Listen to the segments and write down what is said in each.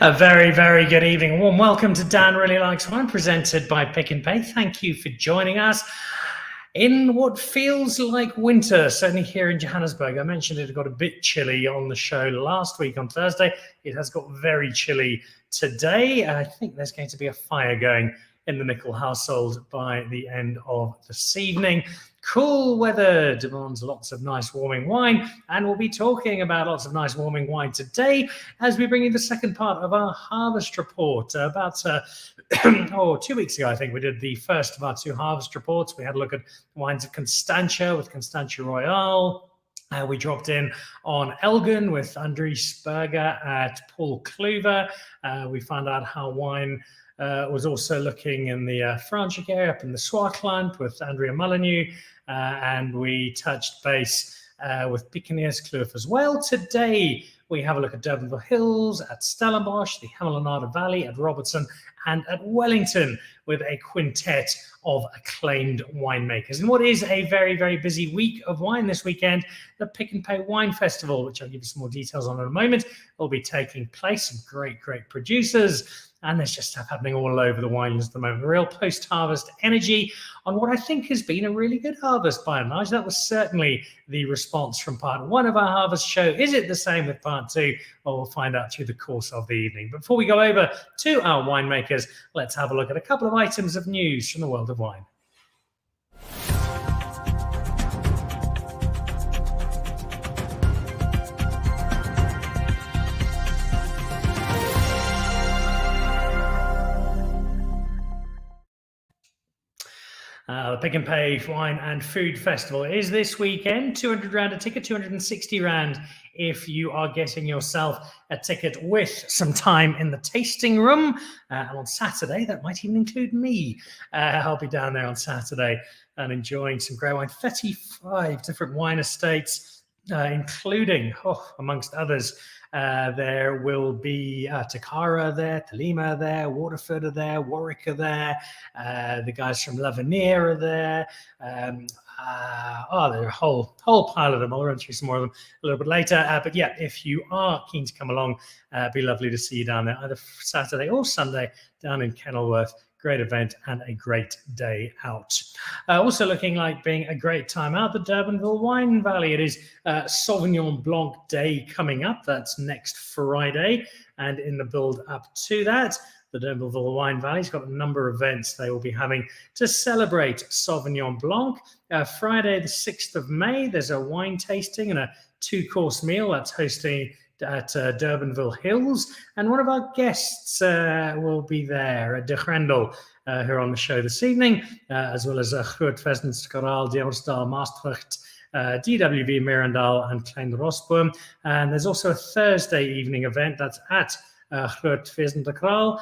A very, very good evening. Warm welcome to Dan Really Likes Wine, presented by Pick n Pay. Thank you for joining us in what feels like winter, certainly here in Johannesburg. I mentioned it got a bit chilly on the show last week on Thursday. It has got very chilly today. I think there's going to be a fire going in the Nicholl household by the end of this evening. Cool weather demands lots of nice warming wine, and we'll be talking about lots of nice warming wine today as we bring you the second part of our harvest report. About 2 weeks ago, I think we did the first of our two harvest reports. We had a look at wines of Constantia with Constantia Royale. We dropped in on Elgin with Andries Berger at Paul Kluwer. We found out how wine was also looking in the Franschhoek area, up in the Swartland with Andrea Molyneux, and we touched base with Picaneers Kloof as well. Today, we have a look at Durbanville Hills, at Stellenbosch, the Hemel and Aarde Valley, at Robertson, and at Wellington, with a quintet of acclaimed winemakers. And what is a very, very busy week of wine this weekend, the Pick n Pay Wine Festival, which I'll give you some more details on in a moment, will be taking place. Some great, great producers. And there's just stuff happening all over the winelands at the moment. Real post-harvest energy on what I think has been a really good harvest by and large. That was certainly the response from part one of our harvest show. Is it the same with part two? Well, we'll find out through the course of the evening. But before we go over to our winemakers, let's have a look at a couple of items of news from the world of wine. The Pick n Pay Wine and Food Festival is this weekend. 200 Rand a ticket, 260 Rand if you are getting yourself a ticket with some time in the tasting room. And on Saturday, that might even include me. I'll be down there on Saturday and enjoying some great wine. 35 different wine estates, including, amongst others, there will be Takara there, Thelema there, Waterford are there, Warwick are there, the guys from Lavenir are there. There's a whole pile of them. I'll run through some more of them a little bit later. But yeah, if you are keen to come along, it'd be lovely to see you down there, either Saturday or Sunday down in Kenilworth. Great event and a great day out. Also looking like being a great time out, the Durbanville Wine Valley. It is Sauvignon Blanc Day coming up. That's next Friday. And in the build up to that, the Durbanville Wine Valley's got a number of events they will be having to celebrate Sauvignon Blanc. Friday, the 6th of May, there's a wine tasting and a 2-course meal that's hosting at Durbanville Hills, and one of our guests will be there, Grendel, who are on the show this evening, as well as Groot Vesnitskaraal, Deelsdaal, Maastricht, DWV Merendal, and Klein Rosboom. And there's also a Thursday evening event that's at Groot Vesnitskaraal,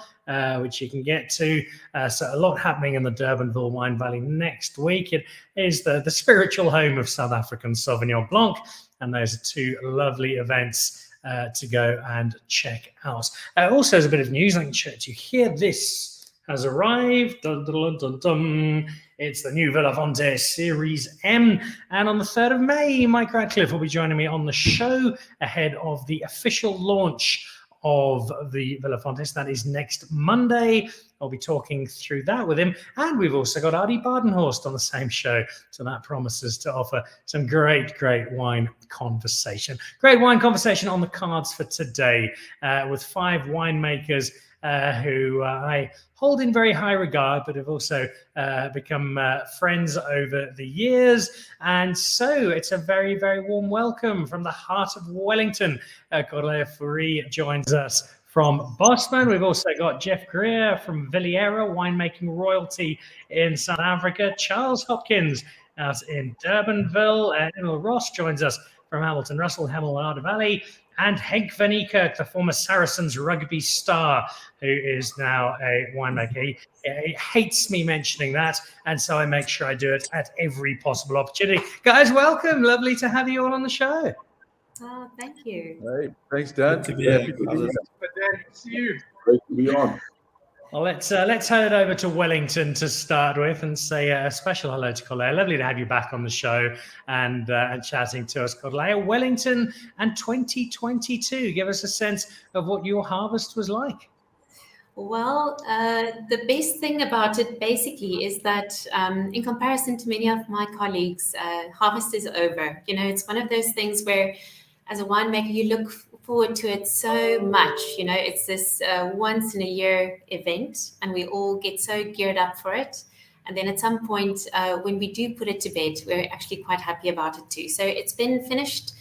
which you can get to. So a lot happening in the Durbanville Wine Valley next week. It is the spiritual home of South African Sauvignon Blanc, and those are two lovely events to go and check out. Also, as a bit of news, I can share it to you here. This has arrived. Dun, dun, dun, dun. It's the new Villafonte Series M. And on the 3rd of May, Mike Radcliffe will be joining me on the show ahead of the official launch of the Villafontes. That is next Monday. I'll be talking through that with him. And we've also got Aarde Badenhorst on the same show. So that promises to offer some great, great wine conversation. Great wine conversation on the cards for today with 5 winemakers who I hold in very high regard, but have also become friends over the years. And so it's a very, very warm welcome from the heart of Wellington. Corlea Fourie joins us from Bosman. We've also got Jeff Grier from Villiera, winemaking royalty in South Africa. Charles Hopkins out in Durbanville. Emul Ross joins us from Hamilton Russell, Hemel and Aarde Valley. And Henk van Niekerk, the former Saracens rugby star, who is now a winemaker. He hates me mentioning that, and so I make sure I do it at every possible opportunity. Guys, welcome. Lovely to have you all on the show. Oh, thank you. Hey, thanks, Dan. Good to be here. Great to be on. Well, let's head over to Wellington to start with and say a special hello to Corlea. Lovely to have you back on the show and chatting to us, Corlea. Wellington and 2022. Give us a sense of what your harvest was like. Well, the best thing about it basically is that in comparison to many of my colleagues, harvest is over. You know, it's one of those things where as a winemaker, you look forward to it so much. You know, it's this once in a year event, and we all get so geared up for it. And then at some point, when we do put it to bed, we're actually quite happy about it too. So it's been finished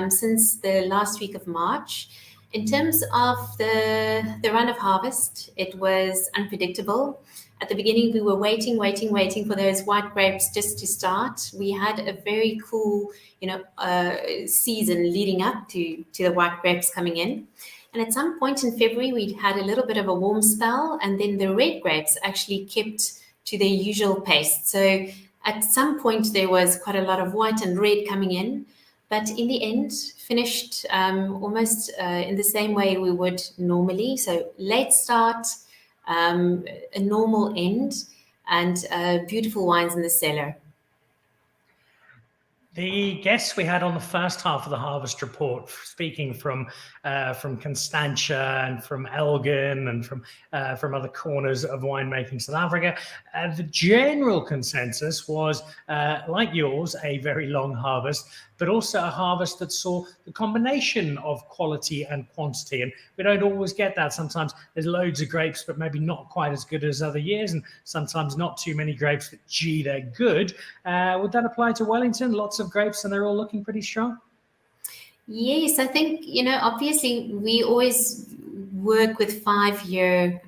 since the last week of March. In terms of the run of harvest, it was unpredictable. At the beginning, we were waiting for those white grapes just to start. We had a very cool, season leading up to the white grapes coming in. And at some point in February, we had a little bit of a warm spell, and then the red grapes actually kept to their usual pace. So at some point, there was quite a lot of white and red coming in. But in the end, finished almost in the same way we would normally. So late start, a normal end, and beautiful wines in the cellar. The guests we had on the first half of the harvest report, speaking from Constantia and from Elgin and from other corners of winemaking South Africa, the general consensus was, like yours, a very long harvest, but also a harvest that saw the combination of quality and quantity. And we don't always get that. Sometimes there's loads of grapes, but maybe not quite as good as other years, and sometimes not too many grapes, but gee, they're good. Would that apply to Wellington? Lots of grapes and they're all looking pretty strong? Yes, I think, obviously we always work with 5-year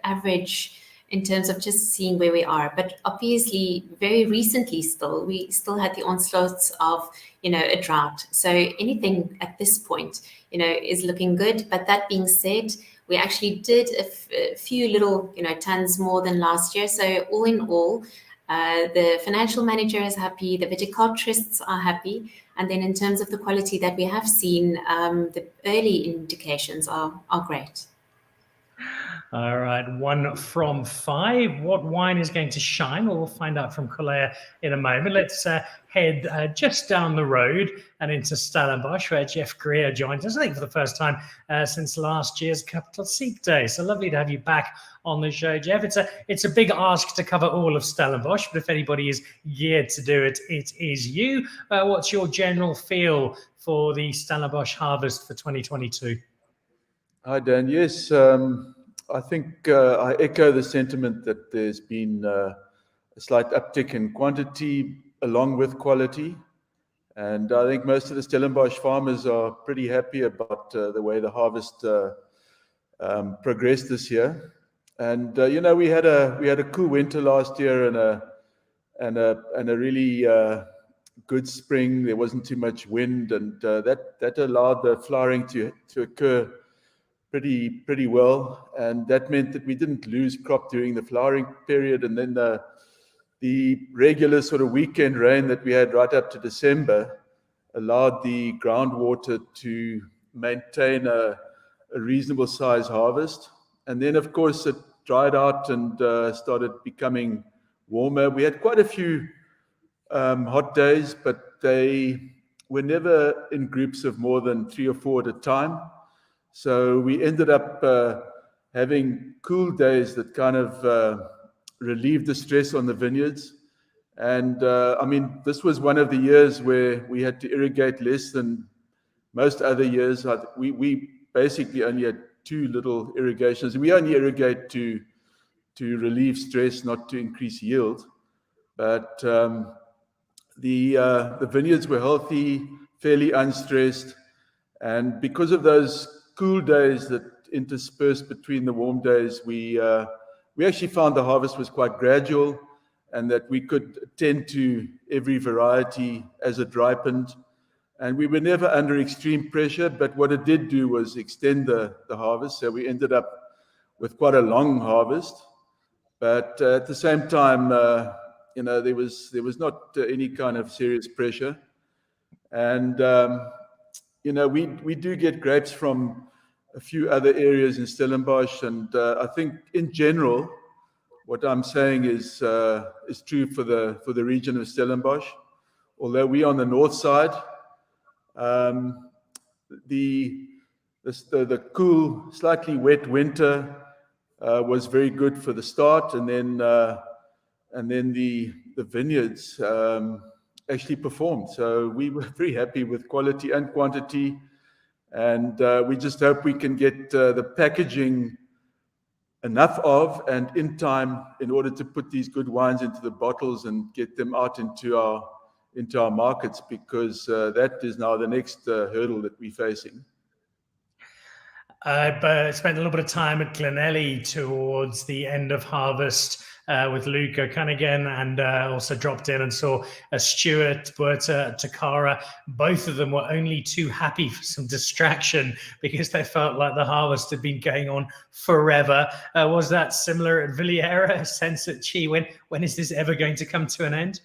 average in terms of just seeing where we are. But obviously, very recently we still had the onslaughts of, a drought. So anything at this point, is looking good. But that being said, we actually did a few little, tons more than last year. So all in all, the financial manager is happy, the viticulturists are happy. And then in terms of the quality that we have seen, the early indications are great. All right, 1 from 5. What wine is going to shine? Well, we'll find out from Corlea in a moment. Let's head just down the road and into Stellenbosch, where Jeff Grier joins us, I think for the first time since last year's Capital Seek Day. So lovely to have you back on the show, Jeff. It's a big ask to cover all of Stellenbosch, but if anybody is geared to do it, it is you. What's your general feel for the Stellenbosch harvest for 2022? Hi, Dan. Yes, I think I echo the sentiment that there's been a slight uptick in quantity along with quality. And I think most of the Stellenbosch farmers are pretty happy about the way the harvest progressed this year. And we had a cool winter last year and a really good spring. There wasn't too much wind, and that allowed the flowering to occur pretty well, and that meant that we didn't lose crop during the flowering period. And then the regular sort of weekend rain that we had right up to December allowed the groundwater to maintain a reasonable size harvest. And then, of course, it dried out and started becoming warmer. We had quite a few hot days, but they were never in groups of more than 3 or 4 at a time. So we ended up having cool days that kind of relieved the stress on the vineyards. And this was one of the years where we had to irrigate less than most other years. We basically only had 2 little irrigations. We only irrigate to relieve stress, not to increase yield. But the vineyards were healthy, fairly unstressed. And because of those cool days that interspersed between the warm days, we actually found the harvest was quite gradual, and that we could attend to every variety as it ripened. And we were never under extreme pressure, but what it did do was extend the harvest. So we ended up with quite a long harvest. But at the same time, there was not any kind of serious pressure. And we do get grapes from a few other areas in Stellenbosch. And I think in general, what I'm saying is true for the region of Stellenbosch. Although we on the north side, the cool, slightly wet winter was very good for the start, and then the vineyards actually performed. So we were very happy with quality and quantity, and we just hope we can get the packaging enough of and in time in order to put these good wines into the bottles and get them out into our markets, because that is now the next hurdle that we're facing. But spent a little bit of time at Glenelly towards the end of harvest with Luca Cunningham, and also dropped in and saw Stuart, Berta, Takara. Both of them were only too happy for some distraction because they felt like the harvest had been going on forever. Was that similar at Villiera? A sense that, gee, when is this ever going to come to an end?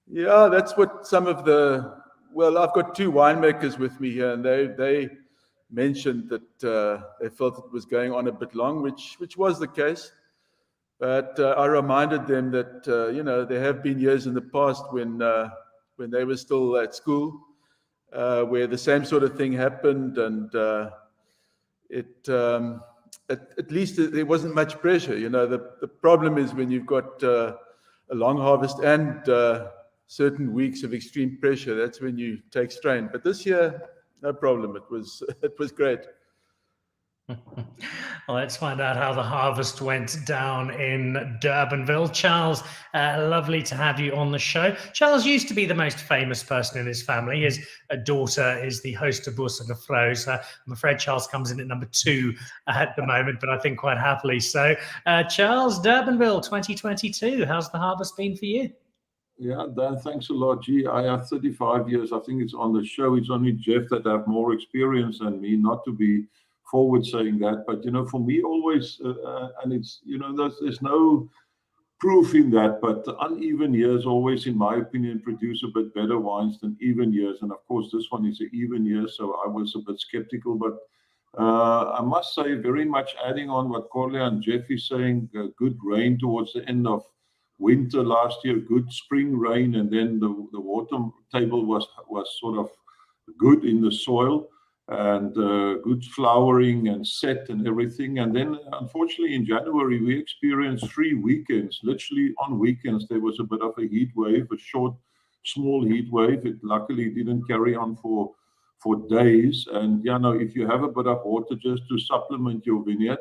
Yeah, that's what some of I've got two winemakers with me here, and they mentioned that they felt it was going on a bit long, which was the case. But I reminded them that there have been years in the past when they were still at school where the same sort of thing happened, and at least there wasn't much pressure. The problem is when you've got a long harvest and certain weeks of extreme pressure, that's when you take strain. But this year, no problem. It was great. Well, let's find out how the harvest went down in Durbanville. Charles, lovely to have you on the show. Charles used to be the most famous person in his family. His daughter is the host of Bourse de Vrouw. So I'm afraid Charles comes in at number 2 at the moment, but I think quite happily. So, Charles, Durbanville 2022, how's the harvest been for you? Yeah, Dan, thanks a lot. Gee, I have 35 years. I think it's on the show. It's only Jeff that have more experience than me, not to be forward saying that. But, for me always, and it's, there's no proof in that, but uneven years always, in my opinion, produce a bit better wines than even years. And of course, this one is an even year, so I was a bit skeptical. But I must say, very much adding on what Corlea and Jeff is saying, good rain towards the end of winter last year, good spring rain, and then the water table was sort of good in the soil, and good flowering and set and everything. And then unfortunately in January we experienced 3 weekends. Literally on weekends there was a bit of a heat wave, a short small heat wave. It luckily didn't carry on for days. And if you have a bit of water just to supplement your vineyard,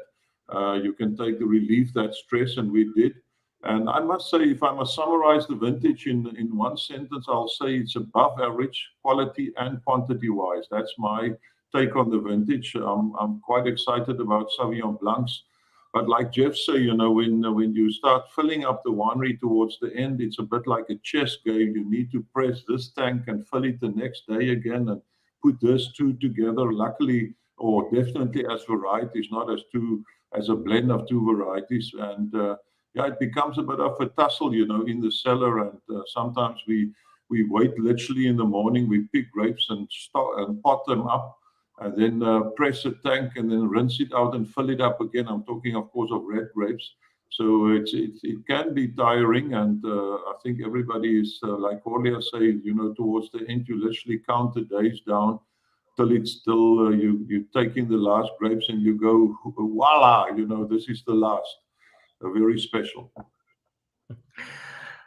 you can take the relief that stress, and we did. And I must say, if I must summarize the vintage in one sentence, I'll say it's above average quality and quantity-wise. That's my take on the vintage. I'm quite excited about Sauvignon Blancs. But like Jeff say, when you start filling up the winery towards the end, it's a bit like a chess game. You need to press this tank and fill it the next day again and put this two together. Luckily, or definitely as varieties, not as a blend of two varieties. And it becomes a bit of a tussle, in the cellar. And sometimes we wait literally in the morning. We pick grapes and pot them up, and then press a tank and then rinse it out and fill it up again. I'm talking, of course, of red grapes. So it can be tiring. And I think everybody is, like Corlea said, towards the end, you literally count the days down till it's still, you take in the last grapes and you go, voila, this is the last. Very special.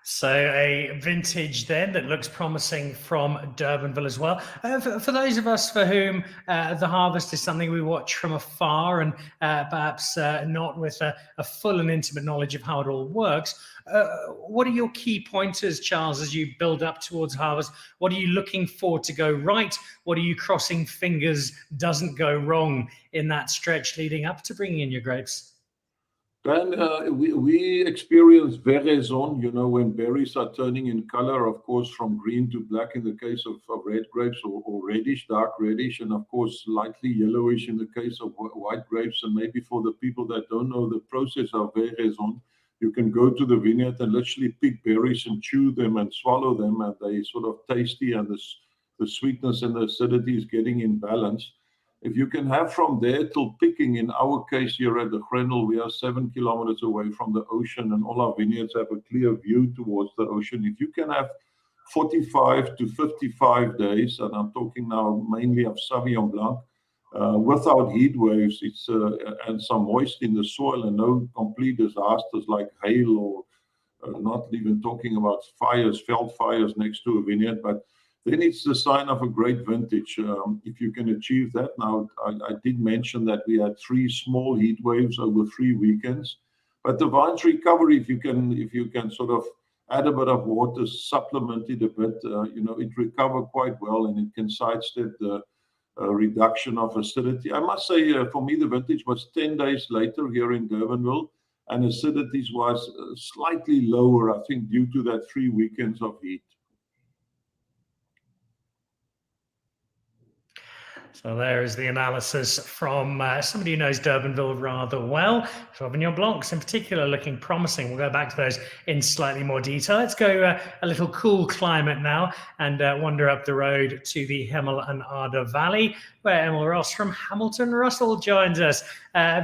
So a vintage then that looks promising from Durbanville as well. For those of us for whom the harvest is something we watch from afar and perhaps not with a full and intimate knowledge of how it all works, what are your key pointers, Charles, as you build up towards harvest? What are you looking for to go right? What are you crossing fingers doesn't go wrong in that stretch leading up to bringing in your grapes? Then we experience veraison, when berries are turning in color, of course, from green to black in the case of red grapes, or reddish, dark reddish, and of course, lightly yellowish in the case of white grapes. And maybe for the people that don't know the process of veraison, you can go to the vineyard and literally pick berries and chew them and swallow them, and they sort of tasty, and the sweetness and the acidity is getting in balance. if you can have from there till picking, in our case here at the Grendel, we are 7 kilometers away from the ocean, and all our vineyards have a clear view towards the ocean. If you can have 45 to 55 days, and I'm talking now mainly of Sauvignon Blanc, without heat waves, and some moisture in the soil, and no complete disasters like hail, or not even talking about fires, veld fires next to a vineyard, but then it's the sign of a great vintage. If you can achieve that. Now, I did mention that we had 3 small heat waves over 3 weekends, but the vine's recovery, if you can sort of add a bit of water, supplement it a bit, it recover quite well, and it can sidestep the reduction of acidity. I must say, for me, the vintage was 10 days later here in Durbanville, and acidities was slightly lower, I think, due to that 3 weekends of heat. So there is the analysis from somebody who knows Durbanville rather well. Sauvignon Blancs in particular looking promising. We'll go back to those in slightly more detail. Let's go a little cool climate now and wander up the road to the Hemel and Aarde Valley, where Emul Ross from Hamilton Russell joins us.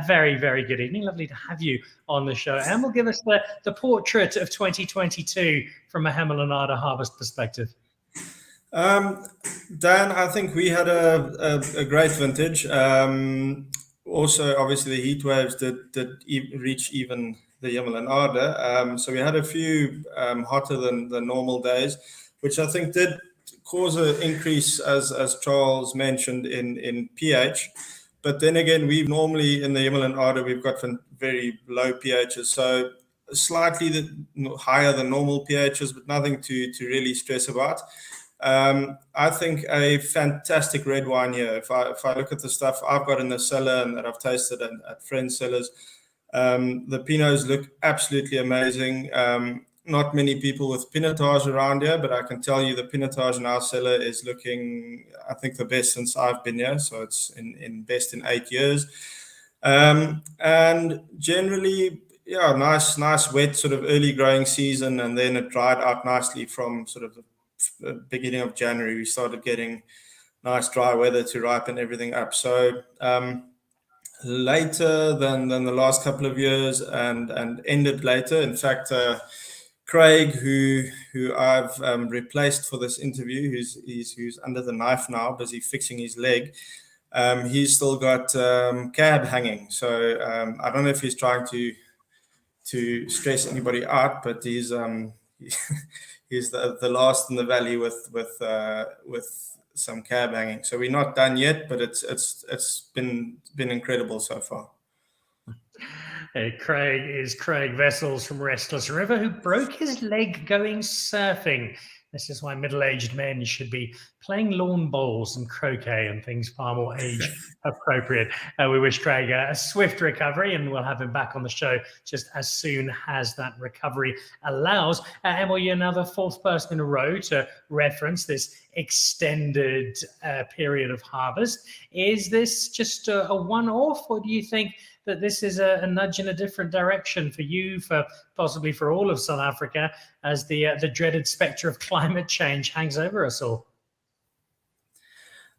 Very, very good evening. Lovely to have you on the show. Emul, give us the portrait of 2022 from a Hemel and Aarde harvest perspective. Dan, I think we had a great vintage. Also, obviously, the heat waves did reach even the Hemel and Aarde. So we had a few hotter than the normal days, which I think did cause an increase, as Charles mentioned, in pH. But then again, we've normally in the Hemel and Aarde, we've got very low pHs. So slightly higher than normal pHs, but nothing to really stress about. I think a fantastic red wine here. If I look at the stuff I've got in the cellar and that I've tasted at friends' cellars, the Pinots look absolutely amazing. Not many people with Pinotage around here, but I can tell you the Pinotage in our cellar is looking, I think, the best since I've been here. So it's in best in 8 years. And generally, yeah, nice wet sort of early growing season, and then it dried out nicely from sort of the beginning of January. We started getting nice dry weather to ripen everything up. So later than the last couple of years, and ended later. In fact, Craig, who I've replaced for this interview, who's under the knife now, busy fixing his leg. He's still got cab hanging. So I don't know if he's trying to stress anybody out, but he's the last in the valley with some cab hanging. So we're not done yet, but it's been incredible so far. Craig is Craig Wessels from Restless River, who broke his leg going surfing. This is why middle-aged men should be playing lawn bowls and croquet and things far more age appropriate. We wish Craig a swift recovery, and we'll have him back on the show just as soon as that recovery allows. Emul, you're now the 4th person in a row to reference this extended period of harvest. Is this just a one-off, or do you think that this is a nudge in a different direction for you, possibly for all of South Africa, as the dreaded spectre of climate change hangs over us all?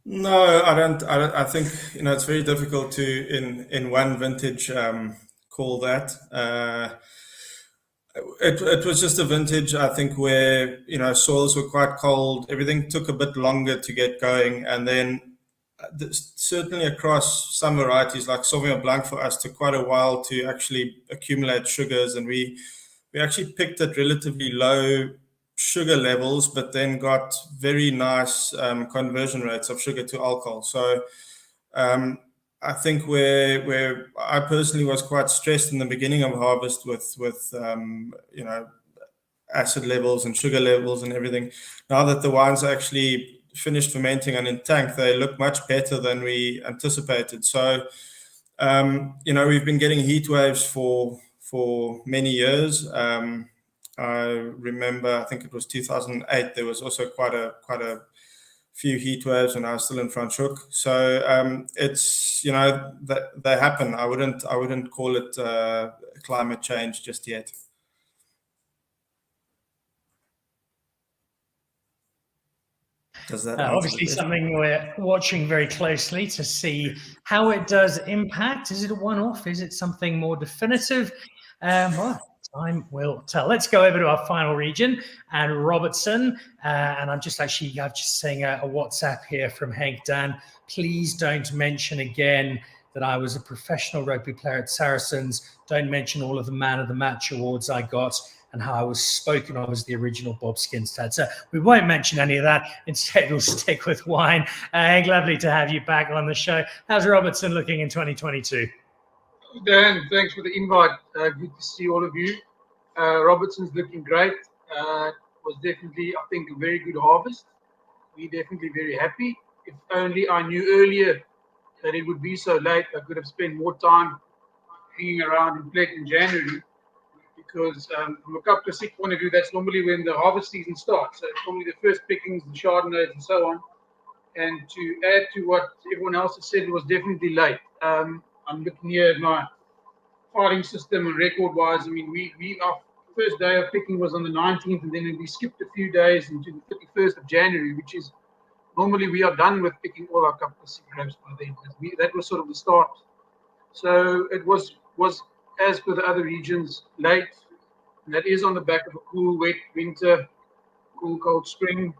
No, I don't. I think it's very difficult to in one vintage call that. It was just a vintage, I think, where soils were quite cold. Everything took a bit longer to get going, and then certainly across some varieties like Sauvignon Blanc for us took quite a while to actually accumulate sugars, and we actually picked at relatively low sugar levels, but then got very nice conversion rates of sugar to alcohol. So I think where I personally was quite stressed in the beginning of harvest with acid levels and sugar levels and everything. Now that the wines are actually finished fermenting and in tank, they look much better than we anticipated. So we've been getting heat waves for many years. I remember, I think it was 2008, there was also quite a few heat waves when I was still in Franschhoek. So it's that they happen. I wouldn't call it climate change just yet. Does that answer Obviously, the question? something we're watching very closely to see how it does impact. Is it a one-off? Is it something more definitive? Well, time will tell. Let's go over to our final region and Robertson. And I'm just saying a WhatsApp here from Henk Dan. Please don't mention again that I was a professional rugby player at Saracens. Don't mention all of the Man of the Match awards I got and how I was spoken of as the original Bob Skinstad. So we won't mention any of that. Instead, we'll stick with wine. Henk, lovely to have you back on the show. How's Robertson looking in 2022? Dan, thanks for the invite. Good to see all of you. Robertson's looking great. Was definitely, I think, a very good harvest. We're definitely very happy. If only I knew earlier that it would be so late, I could have spent more time hanging around in Plek in January. Because from a cup to six point of view, that's normally when the harvest season starts. So it's normally the first pickings, the Chardonnays, and so on. And to add to what everyone else has said, it was definitely late. I'm looking here at my filing system and record-wise. I mean, our first day of picking was on the 19th, and then we skipped a few days into the 31st of January, which is normally we are done with picking all our cup to six grapes by then. That was sort of the start. So it was as per the other regions, late. And that is on the back of a cool, wet winter, cool, cold spring.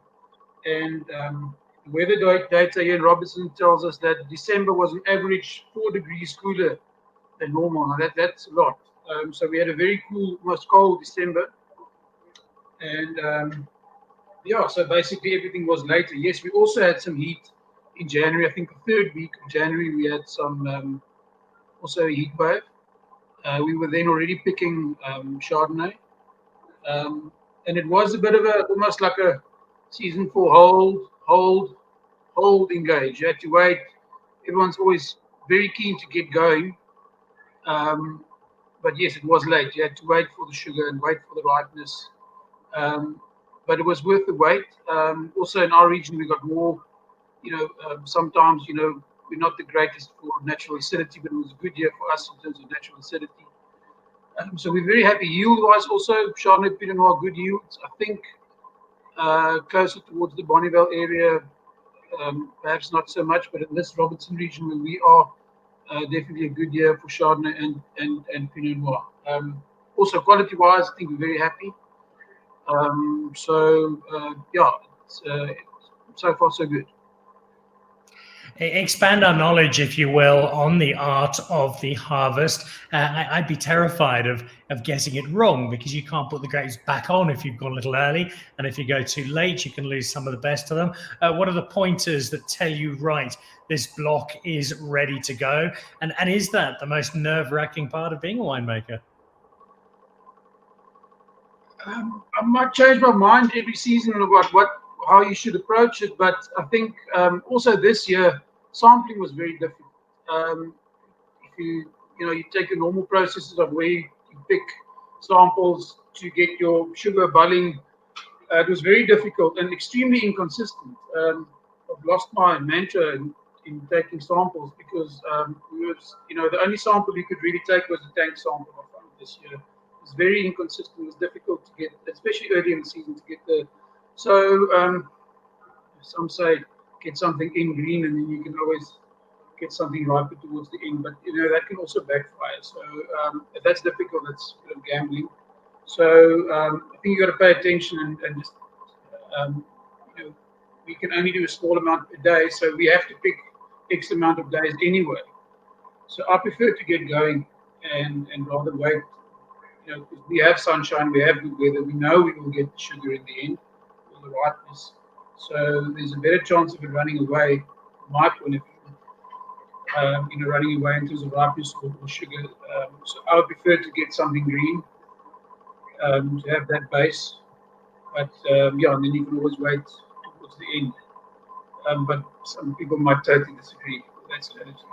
And the weather data here in Robertson tells us that December was on average 4 degrees cooler than normal. Now that's a lot. So we had a very cool, almost cold December. And so basically everything was later. Yes, we also had some heat in January. I think the third week of January we had some also a heat wave. We were then already picking Chardonnay. And it was a bit of almost like a season for hold, engage. You had to wait. Everyone's always very keen to get going. But yes, it was late. You had to wait for the sugar and wait for the ripeness. But it was worth the wait. Also in our region, we got more, sometimes, we're not the greatest for natural acidity, but it was a good year for us in terms of natural acidity. So we're very happy. Yield-wise also, Chardonnay Pinot Noir, good yields. I think closer towards the Bonneville area, perhaps not so much, but in this Robertson region where we are, definitely a good year for Chardonnay and Pinot Noir. Also quality-wise, I think we're very happy. So far so good. Expand our knowledge, if you will, on the art of the harvest. I'd be terrified of getting it wrong because you can't put the grapes back on if you've gone a little early, and if you go too late, you can lose some of the best of them. What are the pointers that tell you, right, this block is ready to go? And is that the most nerve-wracking part of being a winemaker? I might change my mind every season about how you should approach it, but I think also this year sampling was very difficult. If you take the normal processes of where you pick samples to get your sugar bulling, it was very difficult and extremely inconsistent. I've lost my mantra in taking samples because the only sample you could really take was a tank sample I found this year. It's very inconsistent. It was difficult to get, especially early in the season, to get the. So some say get something in green, and then you can always get something riper towards the end. But that can also backfire. So if that's difficult, that's a bit of gambling. So I think you got to pay attention and just we can only do a small amount per day, so we have to pick X amount of days anyway. So I prefer to get going and rather wait. We have sunshine, we have good weather, we know we will get the sugar in the end, or the ripeness. So there's a better chance of it running away, from my point of view, running away in terms of ripeness or sugar. So I would prefer to get something green, to have that base. But and then you can always wait towards the end. But some people might totally disagree with that strategy.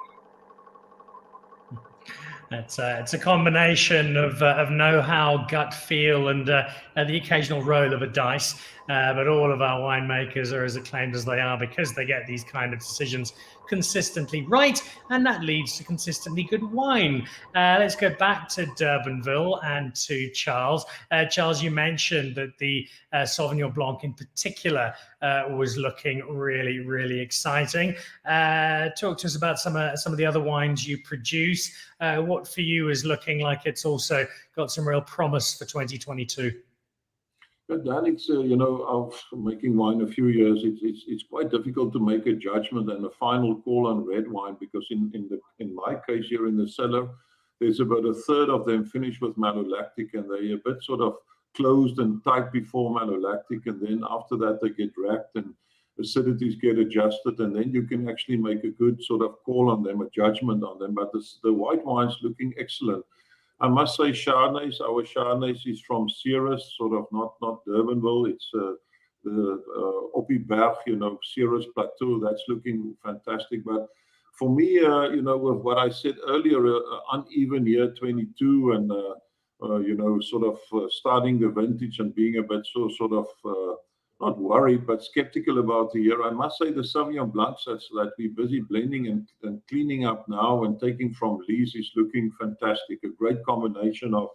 It's a combination of know-how, gut feel, and the occasional roll of a dice. but all of our winemakers are as acclaimed as they are because they get these kind of decisions consistently right, and that leads to consistently good wine. Let's go back to Durbanville and to Charles. Charles, you mentioned that the Sauvignon Blanc in particular was looking really, really exciting. Talk to us about some of the other wines you produce. What for you is looking like it's also got some real promise for 2022? Dan, it's of making wine a few years, it's quite difficult to make a judgment and a final call on red wine, because in my case here in the cellar, there's about a third of them finished with malolactic, and they're a bit sort of closed and tight before malolactic, and then after that they get racked and acidities get adjusted, and then you can actually make a good sort of call on them, a judgment on them. But the white wine's looking excellent. I must say, Chardonnays, our Chardonnays is from Ceres, sort of not Durbanville. It's the Oppieberg, Ceres Plateau. That's looking fantastic. But for me, with what I said earlier, uneven year 22, and sort of starting the vintage and being a bit sort of not worried, but skeptical about the year. I must say the Sauvignon Blancs that we're busy blending and cleaning up now and taking from lees is looking fantastic. A great combination of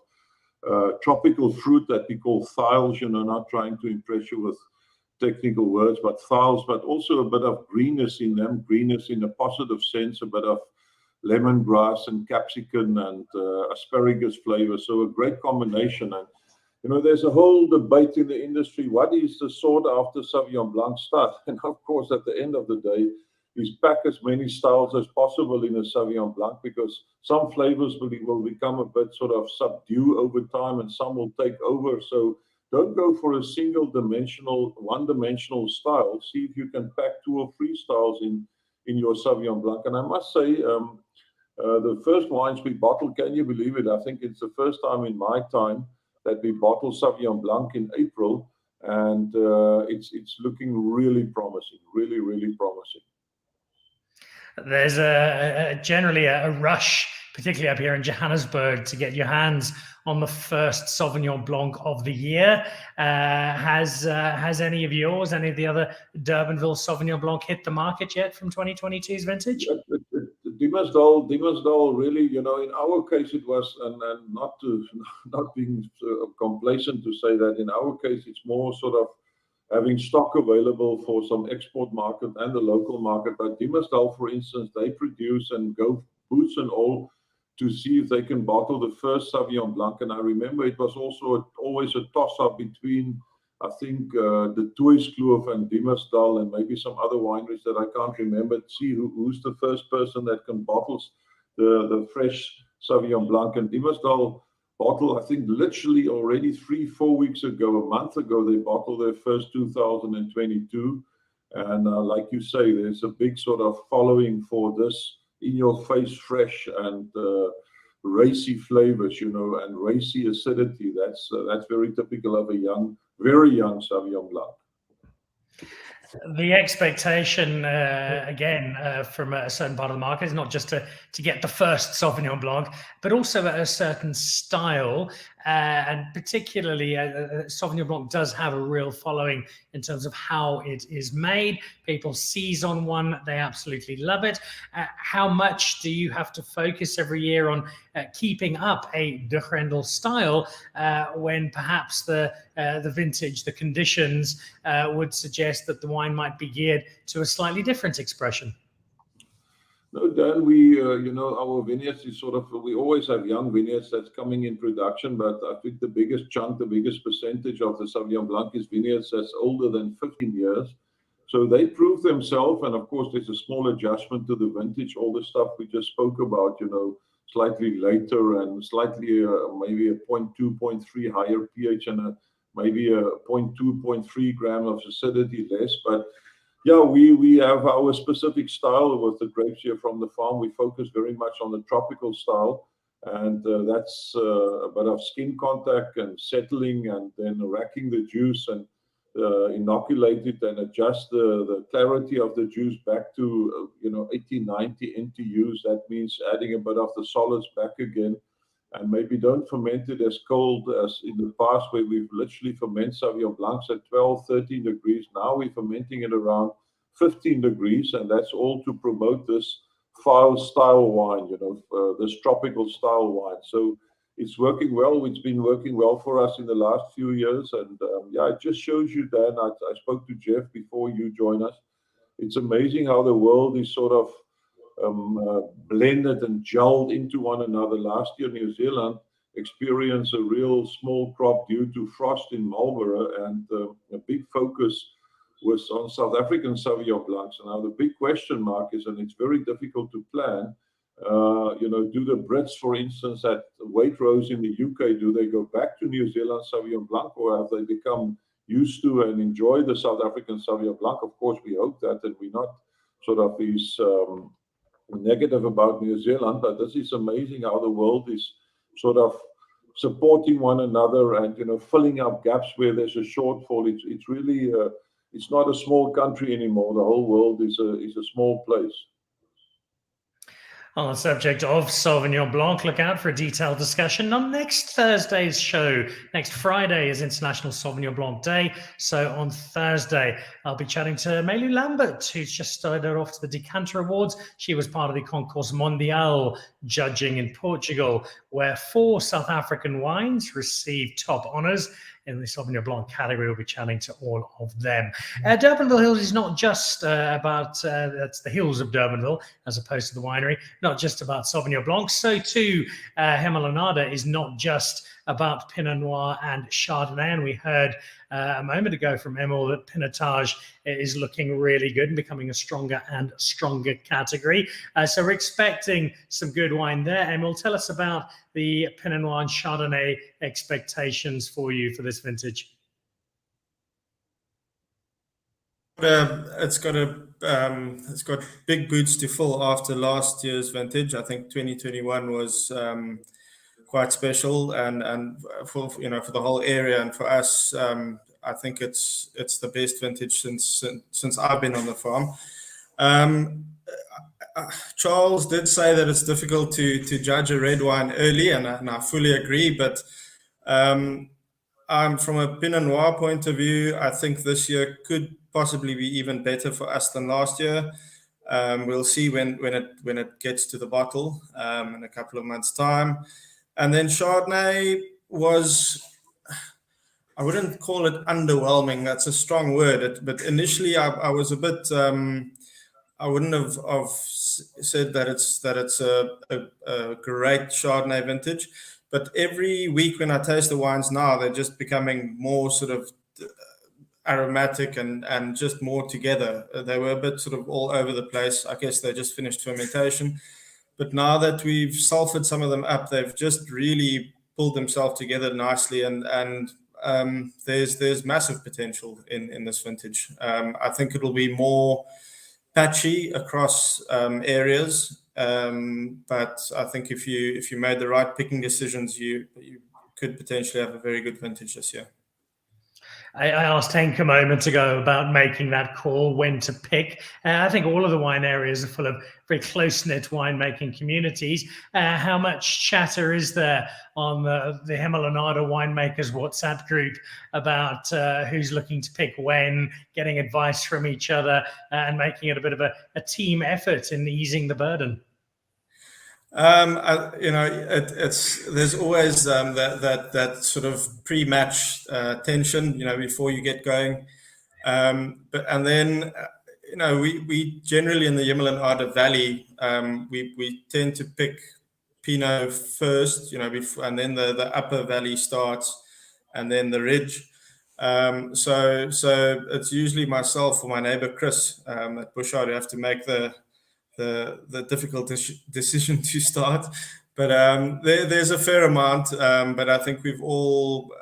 tropical fruit that we call thiles, not trying to impress you with technical words, but thiles, but also a bit of greenness in them, greenness in a positive sense, a bit of lemongrass and capsicum and asparagus flavor. So a great combination. And there's a whole debate in the industry. What is the sought after Sauvignon Blanc style? And of course, at the end of the day, is pack as many styles as possible in a Sauvignon Blanc, because some flavors will become a bit sort of subdued over time, and some will take over. So don't go for a one-dimensional style. See if you can pack 2 or 3 styles in your Sauvignon Blanc. And I must say, the first wines we bottled, can you believe it? I think it's the first time in my time that we bottled Sauvignon Blanc in April, and it's looking really promising, really, really promising. There's generally a rush, particularly up here in Johannesburg, to get your hands on the first Sauvignon Blanc of the year. Has any of yours, any of the other Durbanville Sauvignon Blanc hit the market yet from 2022's vintage? Dimmersdal really, in our case it was, and not being complacent to say that in our case it's more sort of having stock available for some export market and the local market. But Dimmersdal, for instance, they produce and go boots and all to see if they can bottle the first Sauvignon Blanc. And I remember it was also always a toss-up between, I think, the Tuiskloof and Dimmersdal and maybe some other wineries that I can't remember. See who's the first person that can bottle the fresh Sauvignon Blanc. And Dimmersdal bottle, I think, literally already 3-4 weeks ago, a month ago, they bottled their first 2022. And like you say, there's a big sort of following for this in-your-face fresh and racy flavors, and racy acidity. That's very typical of a very young Sauvignon Blanc. The expectation, again, from a certain part of the market is not just to get the first Sauvignon Blanc, but also a certain style. And particularly, Sauvignon Blanc does have a real following in terms of how it is made. People seize on one, they absolutely love it. How much do you have to focus every year on keeping up a de Grendel style when perhaps the vintage, the conditions would suggest that the wine might be geared to a slightly different expression? No, Dan, we, our vineyards is sort of, we always have young vineyards that's coming in production, but I think the biggest chunk, the biggest percentage of the Sauvignon Blanc is vineyards that's older than 15 years. So they prove themselves, and of course there's a small adjustment to the vintage, all the stuff we just spoke about, slightly later and slightly maybe a 0.2, 0.3 higher pH and maybe a 0.2, 0.3 gram of acidity less. But yeah, we have our specific style with the grapes here from the farm. We focus very much on the tropical style, and that's a bit of skin contact and settling, and then racking the juice and inoculate it and adjust the clarity of the juice back to 80, 90 NTUs. That means adding a bit of the solids back again, and maybe don't ferment it as cold as in the past, where we've literally fermented Sauvignon Blancs at 12, 13 degrees. Now we're fermenting it around 15 degrees, and that's all to promote this file style wine, this tropical style wine. So it's working well. It's been working well for us in the last few years. And it just shows you, Dan, I spoke to Jeff before you join us. It's amazing how the world is sort of blended and gelled into one another. Last year, New Zealand experienced a real small crop due to frost in Marlborough, and a big focus was on South African Sauvignon Blancs. And now the big question mark is, and it's very difficult to plan, do the Brits, for instance, at Waitrose in the UK, do they go back to New Zealand Sauvignon Blanc, or have they become used to and enjoy the South African Sauvignon Blanc? Of course, we hope that, and we're not sort of these negative about New Zealand, but this is amazing how the world is sort of supporting one another and filling up gaps where there's a shortfall. It's really it's not a small country anymore. The whole world is a small place. On the subject of Sauvignon Blanc, look out for a detailed discussion on next Thursday's show. Next Friday is International Sauvignon Blanc Day. So on Thursday, I'll be chatting to Melu Lambert, who's just started off to the Decanter Awards. She was part of the Concours Mondial judging in Portugal, where 4 South African wines received top honours. In the Sauvignon Blanc category, we'll be chatting to all of them. Durbanville Hills is not just about, that's the hills of Durbanville, as opposed to the winery, not just about Sauvignon Blanc. So too, Hemel and Aarde is not just about Pinot Noir and Chardonnay. And we heard a moment ago from Emul that Pinotage is looking really good and becoming a stronger and stronger category. So we're expecting some good wine there. Emul, tell us about the Pinot Noir and Chardonnay expectations for you for this vintage. It's got big boots to fill after last year's vintage. I think 2021 was quite special, and for the whole area, and for us, I think it's the best vintage since I've been on the farm. Charles did say that it's difficult to judge a red wine early, and I fully agree. But from a Pinot Noir point of view, I think this year could possibly be even better for us than last year. We'll see when it gets to the bottle in a couple of months' time. And then Chardonnay was, I wouldn't call it underwhelming. That's a strong word. But initially, I was a bit. I wouldn't have said that it's a great Chardonnay vintage. But every week when I taste the wines now, they're just becoming more sort of aromatic and just more together. They were a bit sort of all over the place. I guess they just finished fermentation. But now that we've sulfured some of them up, they've just really pulled themselves together nicely, and there's massive potential in this vintage. I think it'll be more patchy across areas, but I think if you made the right picking decisions, you could potentially have a very good vintage this year. I asked Henk a moment ago about making that call, when to pick. I think all of the wine areas are full of very close-knit winemaking communities. How much chatter is there on the Hemel and Aarde winemakers WhatsApp group about who's looking to pick when, getting advice from each other, and making it a bit of a team effort in easing the burden? There's always that sort of pre-match tension, before you get going. We generally in the Hemel and Aarde Valley, we tend to pick Pinot first, and then the upper valley starts, and then the ridge. So it's usually myself or my neighbor Chris at Bushard who have to make the difficult decision to start, but there's a fair amount. But I think we've all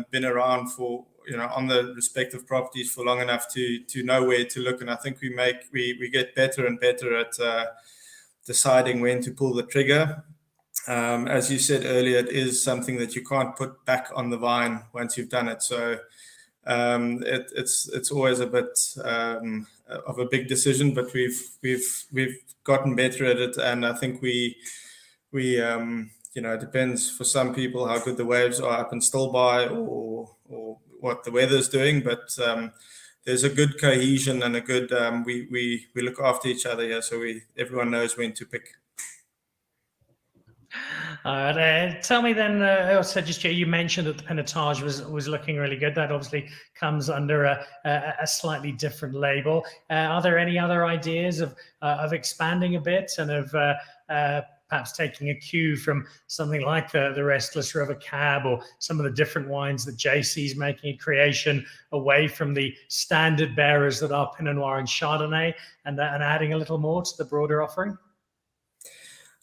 been around for on the respective properties for long enough to know where to look, and I think we get better and better at deciding when to pull the trigger. As you said earlier, it is something that you can't put back on the vine once you've done it. So it's always a bit of a big decision, but we've gotten better at it, and I think we it depends for some people how good the waves are up in Stilbaai or what the weather's doing. But there's a good cohesion and a good we look after each other here, so everyone knows when to pick. All right. Tell me then, also just you mentioned that the Pinotage was looking really good. That obviously comes under a slightly different label. Are there any other ideas of expanding a bit and of perhaps taking a cue from something like the Restless River Cab or some of the different wines that JC's making a creation away from the standard bearers that are Pinot Noir and Chardonnay, and adding a little more to the broader offering?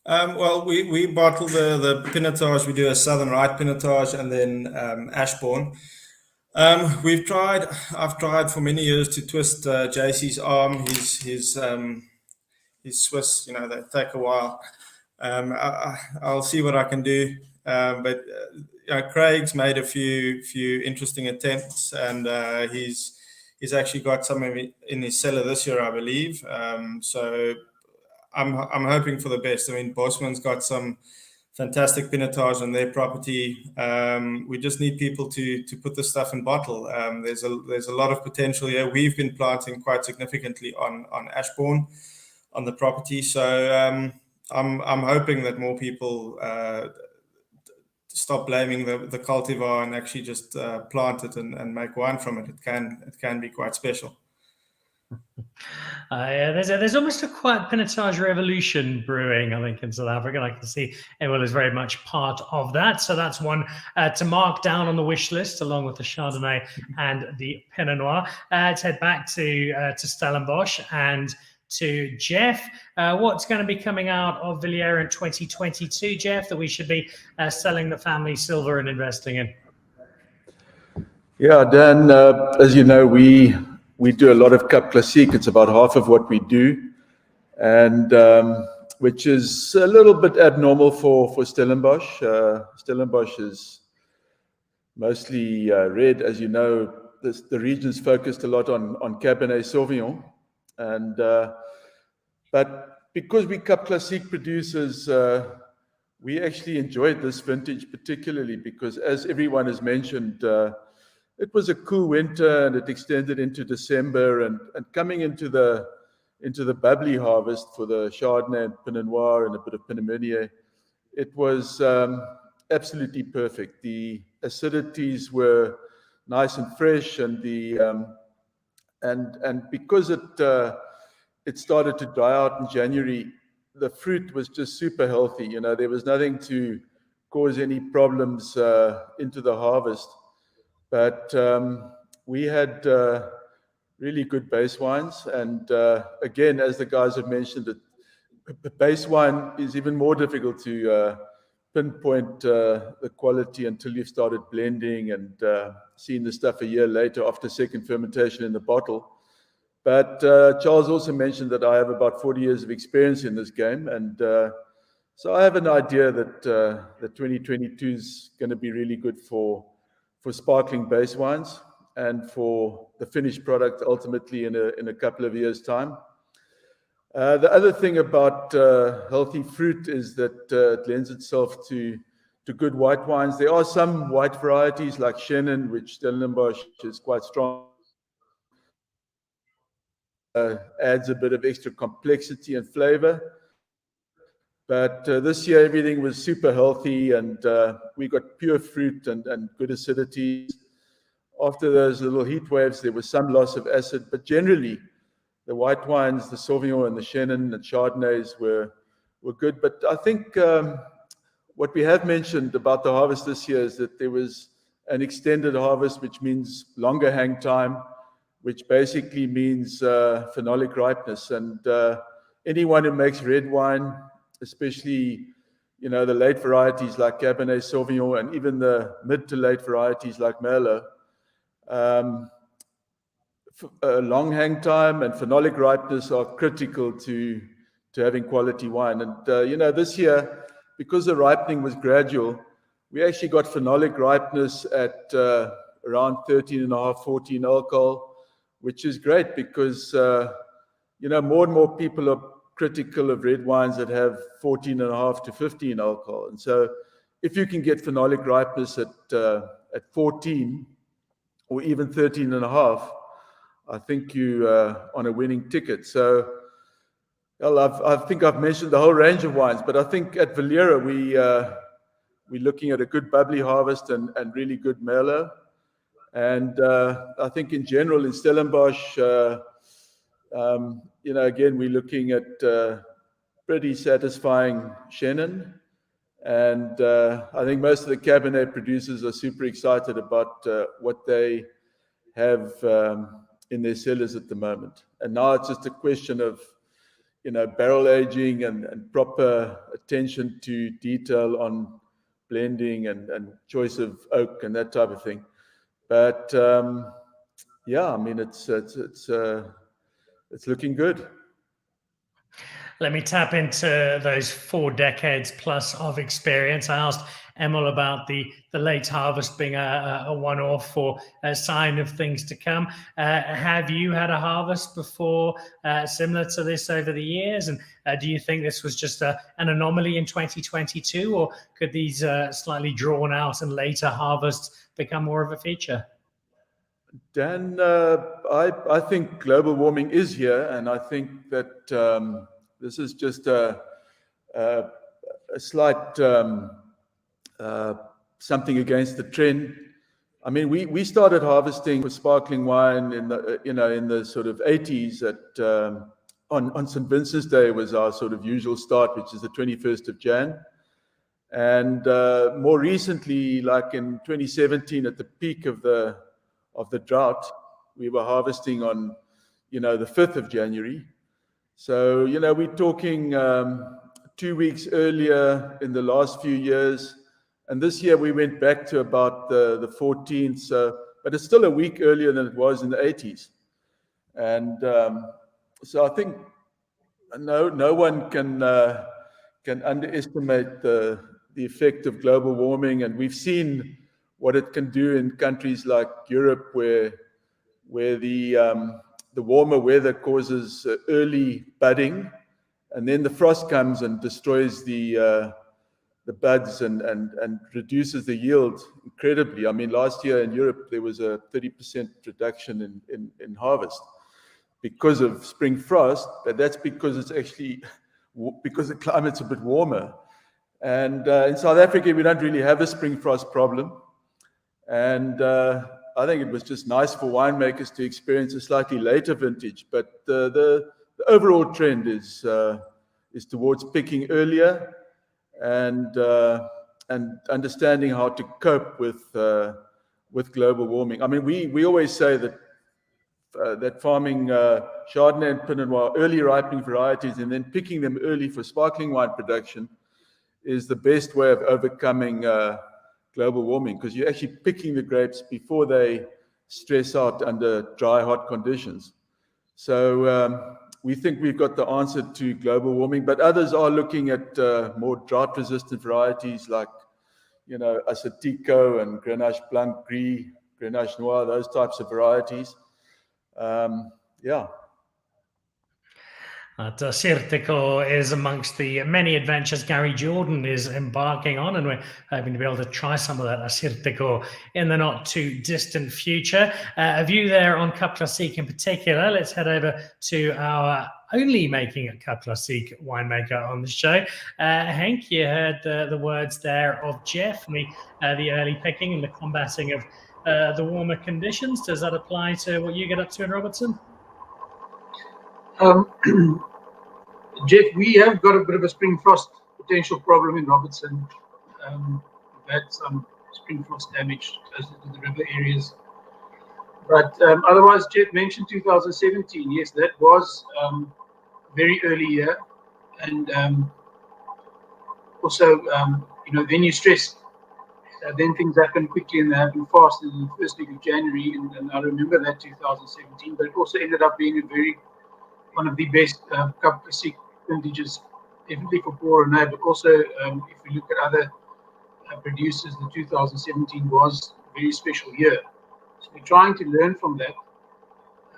Well, we bottle the Pinotage. We do a Southern Rye Pinotage and then Ashbourne. I've tried for many years to twist JC's arm. His Swiss, they take a while. I'll see what I can do. But Craig's made a few interesting attempts, and he's actually got some in his cellar this year, I believe. So I'm hoping for the best. I mean, Bosman's got some fantastic Pinotage on their property. We just need people to put the stuff in bottle. There's a lot of potential here. We've been planting quite significantly on Ashbourne on the property. So I'm hoping that more people stop blaming the cultivar and actually just plant it and make wine from it. It can be quite special. There's almost a quiet Pinotage revolution brewing, I think, in South Africa. I can see Emul is very much part of that. So that's one to mark down on the wish list, along with the Chardonnay and the Pinot Noir. Let's head back to Stellenbosch and to Jeff. What's going to be coming out of Villiera in 2022, Jeff, that we should be selling the family silver and investing in? Yeah, Dan, as you know, we do a lot of Cup Classique. It's about half of what we do, and which is a little bit abnormal for Stellenbosch. Stellenbosch is mostly red, as you know. The region's focused a lot on Cabernet Sauvignon, and but because we Cup Classique producers, we actually enjoyed this vintage particularly because, as everyone has mentioned, it was a cool winter and it extended into December, and coming into the bubbly harvest for the Chardonnay and Pinot Noir and a bit of Pinot Meunier, it was absolutely perfect. The acidities were nice and fresh, and and because it started to dry out in January, the fruit was just super healthy. There was nothing to cause any problems into the harvest. But we had really good base wines. And again, as the guys have mentioned, the base wine is even more difficult to pinpoint the quality until you've started blending and seen the stuff a year later after second fermentation in the bottle. But Charles also mentioned that I have about 40 years of experience in this game. And so I have an idea that 2022 is going to be really good for sparkling base wines and for the finished product ultimately in a couple of years' time. The other thing about healthy fruit is that it lends itself to good white wines. There are some white varieties like Chenin, which Stellenbosch is quite strong. Adds a bit of extra complexity and flavor. But this year, everything was super healthy, and we got pure fruit and good acidity. After those little heat waves, there was some loss of acid, but generally, the white wines, the Sauvignon and the Chenin and Chardonnays were good. But I think what we have mentioned about the harvest this year is that there was an extended harvest, which means longer hang time, which basically means phenolic ripeness. And anyone who makes red wine, especially, the late varieties like Cabernet Sauvignon and even the mid to late varieties like Merlot, long hang time and phenolic ripeness are critical to having quality wine. And, this year, because the ripening was gradual, we actually got phenolic ripeness at around 13.5, 14 alcohol, which is great because, more and more people are critical of red wines that have 14.5 to 15 alcohol. And so if you can get phenolic ripeness at 14 or even 13.5, I think you on a winning ticket. So, well, I think I've mentioned the whole range of wines, but I think at Villiera we're looking at a good bubbly harvest and really good Merlot. And I think in general in Stellenbosch, again, we're looking at pretty satisfying Chenin. And I think most of the Cabernet producers are super excited about what they have in their cellars at the moment. And now it's just a question of, barrel aging and proper attention to detail on blending and choice of oak and that type of thing. But it's looking good. Let me tap into those 4 decades plus of experience. I asked Emul about the late harvest being a one-off or a sign of things to come. Have you had a harvest before similar to this over the years? And do you think this was just an anomaly in 2022, or could these slightly drawn out and later harvests become more of a feature? Dan, I think global warming is here, and I think that this is just a slight something against the trend. I mean, we started harvesting with sparkling wine in the sort of 80s. On St. Vincent's Day was our sort of usual start, which is the 21st of Jan. And more recently, like in 2017, at the peak of the drought, we were harvesting on the 5th of January. So, we're talking 2 weeks earlier in the last few years. And this year we went back to about the 14th. So, but it's still a week earlier than it was in the 80s. And so I think no one can underestimate the effect of global warming. And we've seen what it can do in countries like Europe, where the warmer weather causes early budding, and then the frost comes and destroys the buds and reduces the yield incredibly. I mean, last year in Europe there was a 30% reduction in harvest because of spring frost, but that's because it's actually because the climate's a bit warmer. And in South Africa we don't really have a spring frost problem, and I think it was just nice for winemakers to experience a slightly later vintage, but the overall trend is towards picking earlier and understanding how to cope with global warming. I mean, we always say that farming Chardonnay and Pinot Noir, early ripening varieties, and then picking them early for sparkling wine production is the best way of overcoming global warming, because you're actually picking the grapes before they stress out under dry, hot conditions. So we think we've got the answer to global warming, but others are looking at more drought-resistant varieties like, Asetico and Grenache Blanc, Grier, Grenache Noir, those types of varieties. Asetico is amongst the many adventures Gary Jordan is embarking on, and we're hoping to be able to try some of that Asetico in the not too distant future. A view there on Cup Classique in particular. Let's head over to our only making a Cup Classique winemaker on the show. Henk, you heard the words there of Jeff, the early picking and the combating of the warmer conditions. Does that apply to what you get up to in Robertson? Jeff, we have got a bit of a spring frost potential problem in Robertson. We've had some spring frost damage closer to the river areas. But otherwise, Jeff mentioned 2017. Yes, that was a very early year. And also, then you stress, then things happen quickly and they happen fast in the first week of January. And I remember that 2017, but it also ended up being one of the best Cup Classique vintages, definitely for Paul Rene, but also if we look at other producers, the 2017 was a very special year. So we're trying to learn from that,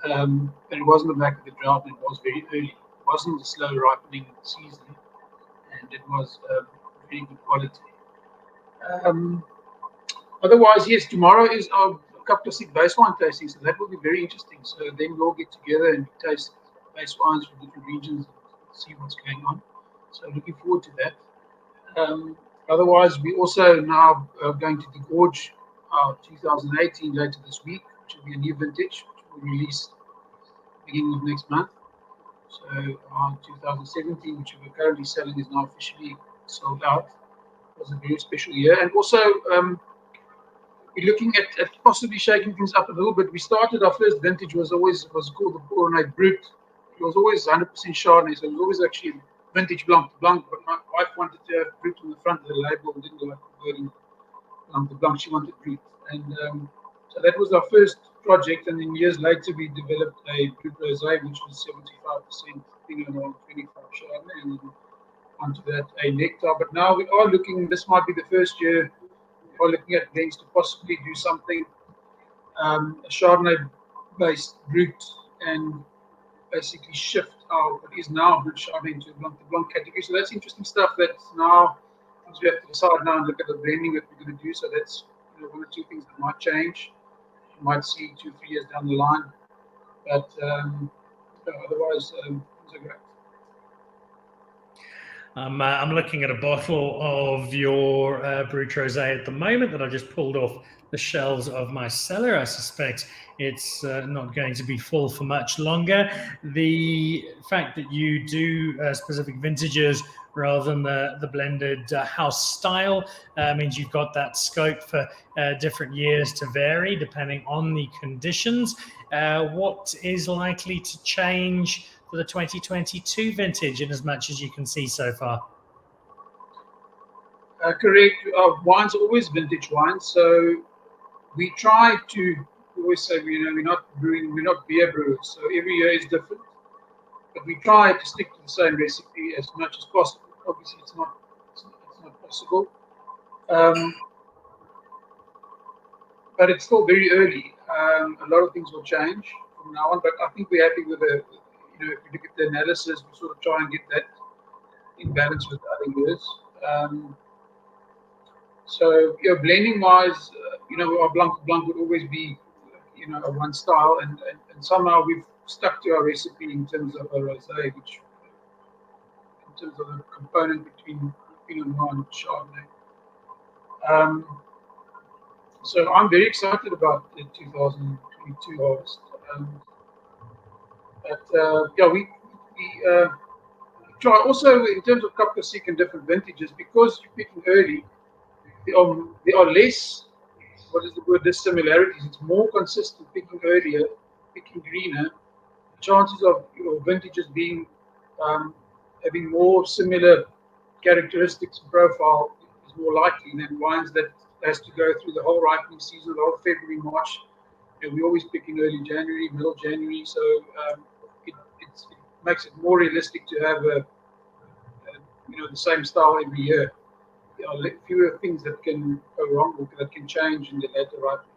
but it wasn't the back of the drought, it was very early. wasn't a slow ripening season, and it was very good quality. Otherwise, yes, tomorrow is our Cup Classic base wine tasting, so that will be very interesting. So then we'll get together and taste base wines from different regions and see what's going on. So looking forward to that. Otherwise, we also now are going to degorge our 2018 later this week, which will be a new vintage, which will release beginning of next month. So our 2017, which we're currently selling, is now officially sold out. It was a very special year. And also, we're looking at possibly shaking things up a little bit. We started, our first vintage was called the Paul Rene Brut. It was always 100% Chardonnay, so it was always actually vintage Blanc de Blanc, but my wife wanted to have Brut on the front of the label and didn't like the wording Blanc de Blanc, she wanted Brut. And so that was our first project, and then years later we developed a Brut Rosé, which was 75% Pinot Noir, 25 Chardonnay, and then onto that a Nectar. But now we are looking, this might be the first year, we are looking at things to possibly do something, a Chardonnay-based Brut, and basically shift what is now Brut Chardonnay into a Blanc de Blanc category. So that's interesting stuff that now things we have to decide now and look at the blending that we're going to do. So that's one or two things that might change. You might see 2-3 years down the line. But otherwise, things are great. I'm looking at a bottle of your Brut Rosé at the moment that I just pulled off the shelves of my cellar. I suspect it's not going to be full for much longer. The fact that you do specific vintages rather than the blended house style means you've got that scope for different years to vary depending on the conditions. What is likely to change for the 2022 vintage in as much as you can see so far? Correct. Wine's always vintage wine, so we try to always say, we're not beer brewers, so every year is different. But we try to stick to the same recipe as much as possible. Obviously, it's not possible, but it's still very early. A lot of things will change from now on, but I think we're happy with if you look at the analysis, we sort of try and get that in balance with other years. So, blending wise, our Blanc de Blanc would always be, a one style, and somehow we've stuck to our recipe in terms of a rosé, which, in terms of the component between Pinot Noir and Chardonnay. So I'm very excited about the 2022 harvest. We try also in terms of Cup Classic and different vintages, because you're picking early. There are less, what is the word, dissimilarities. It's more consistent picking earlier, picking greener. Chances of vintages being having more similar characteristics and profile is more likely than wines that has to go through the whole ripening season, the whole February, March. We always pick in early January, middle January, so it makes it more realistic to have the same style every year. There are fewer things that can go wrong or that can change in the later ripening.